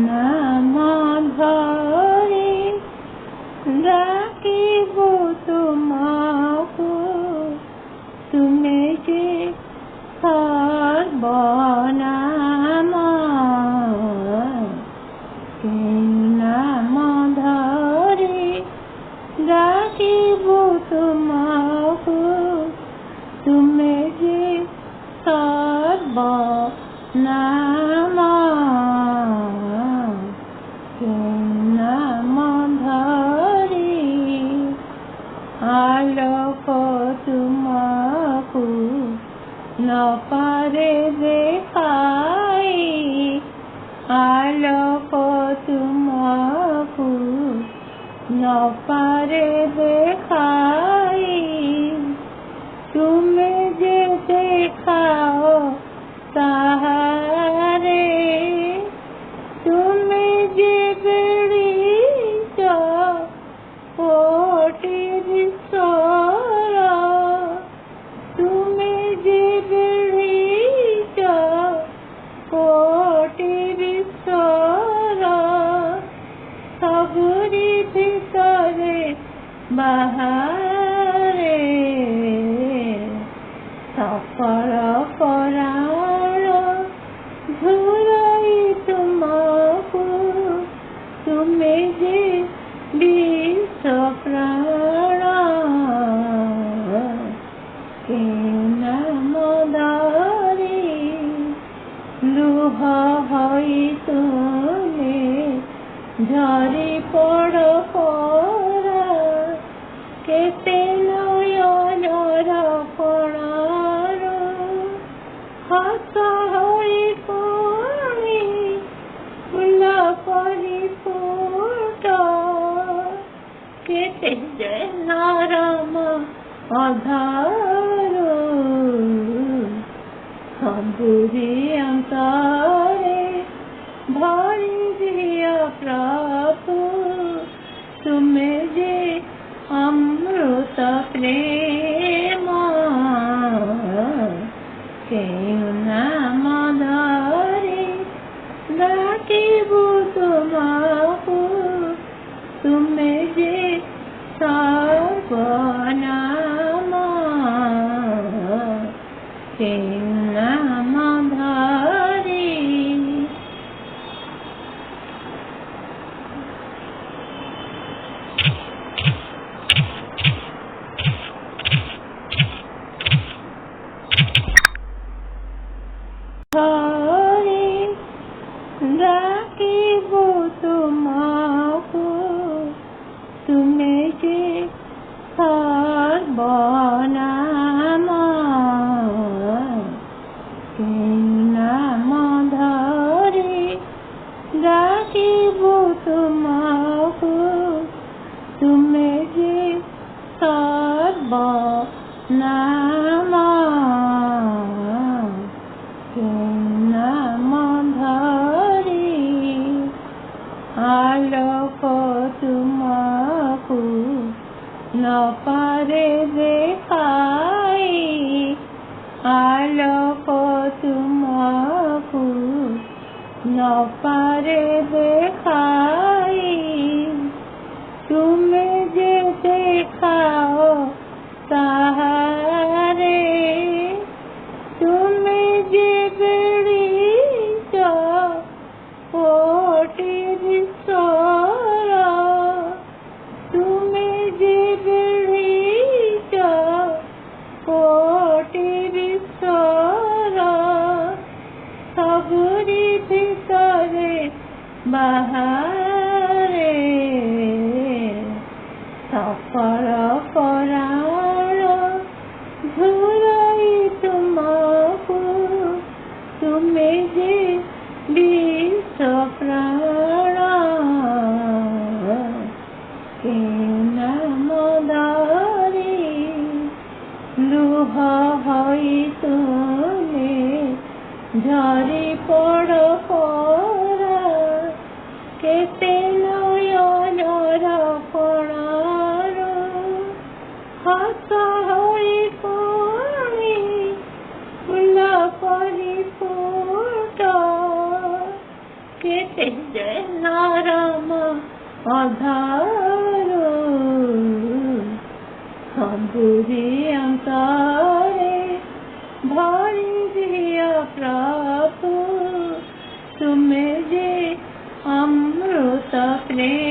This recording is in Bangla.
নাম ধরে ডাকিব তোমাকে, তুমি যে সর্বনাম। নাম ধরে ডাকিব তোমাকে, তুমি যে সর্বনাম। নাম ধরে আলোক তোমাকে ন পারে দেখাই, আলোক তোমাকে ন পারে দেখাই, তুমি যে দেখাও তাহারে, তুমি যে বেড়িয়েছ কোটির স্তর, তুমি যে বেড়িয়েছ কোটির স্তর, সবরি ভিতরে বাহারে, সকল পরাণ ধুলাই তোমাকে, তুমি যে বিশ্ব প্রাণ। নাম ধরে লুহ হই তুমি ঝরি পড় পড়া, কেতে নয়নর কোণর হস হই পুনি ফুল পরি ফুট, কেতে যে নরম অধর সবুরি অন্তরে ভরি দিয়া প্রভু, তুমি যে অমৃত প্রেম। নাম ধরে ডাকিব তোমাকে, তুমি যে সর্বনাম। নাম ধরে ধরে ডাকিব তোমাকে, তুমি যে সর্বনাম। নাম ধরে ডাকিব তোমাকে, তুমি যে সর্বনাম। নাম ধরে আলোক তোমাকে ন পারে দেখাই, আলোক তোমাকে ন পারে দেখাই, তুমি যে দেখাও তাহারে, তুমি যে বেড়িয়েছ কোটির স্তর, তুমি যে বেড়িয়েছ কোটির স্তর, সবরি ভিতরে বাহারে, সকল পরাণ ধুলাই তোমাকে, তুমি যে বিশ্ব প্রাণ। নাম ধরে লুহ হই তুমি ঝরি পড় পড়া, কেতে নয়নর কোণর হস হই পুনি ফুল পরি ফুট, কেটে যে নরম অধার सबुरी अंकारे भारी दिया प्रभु तुम्हें जे अमृत प्रेम